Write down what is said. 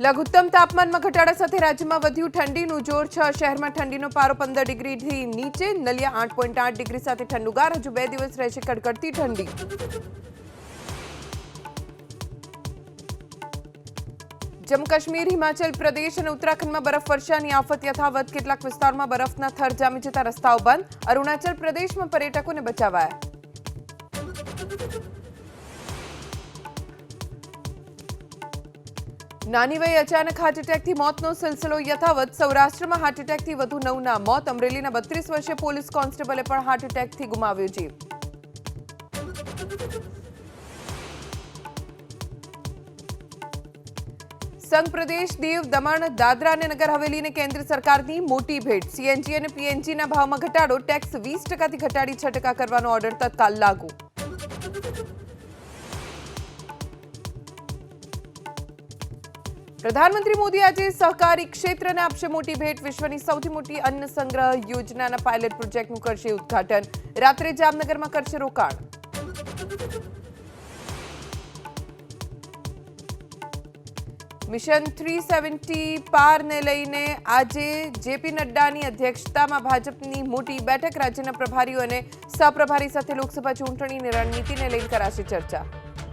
લઘુત્તમ તાપમાનમાં ઘટાડા સાથે રાજ્યમાં વધ્યું ઠંડીનું જોર। 6 શહેરમાં ઠંડીનો પારો 15 ડિગ્રીથી નીચે। નલિયા 8.8 ડિગ્રી સાથે ઠંડુગાર। હજુ 2 દિવસ રહેશે કડકડતી ઠંડી। જમ્મુ કાશ્મીર, હિમાચલ પ્રદેશ અને ઉત્તરાખંડમાં બરફવર્ષાની આફત યથાવત। કેટલાક વિસ્તારોમાં બરફના થર જામી જતા રસ્તાઓ બંધ। અરુણાચલ પ્રદેશમાં પર્યટકોને બચાવાયા। નાની વયે અચાનક હાર્ટ એટેકથી મોતનો સિલસિલો યથાવત। સૌરાષ્ટ્રમાં હાર્ટ એટેકથી વધુ 9ના મોત। અમરેલીના 32 વર્ષીય પોલીસ કોન્સ્ટેબલે પણ હાર્ટ એટેકથી ગુમાવ્યો જીવ। સંઘ પ્રદેશ દીવ, દમણ, દાદરા અને નગર હવેલીને કેન્દ્ર સરકારની મોટી ભેટ। સીએનજી અને પીએનજીના ભાવમાં ઘટાડો। ટેક્સ 20%થી ઘટાડી 6% કરવાનો ઓર્ડર તત્કાલ લાગુ। પ્રધાનમંત્રી મોદી આજે સહકારી ક્ષેત્રને આપશે મોટી ભેટ। વિશ્વની સૌથી મોટી અન્ન સંગ્રહ યોજનાના પાયલટ પ્રોજેક્ટનું કરશે ઉદ્ઘાટન। રાત્રે જામનગરમાં કરશે રોકાણ। મિશન 370 પારને લઈને આજે જેપી નડ્ડાની અધ્યક્ષતામાં ભાજપની મોટી બેઠક। રાજ્યના પ્રભારીઓ અને સહપ્રભારી સાથે લોકસભા ચૂંટણીની રણનીતિને લઈને કરાશે ચર્ચા।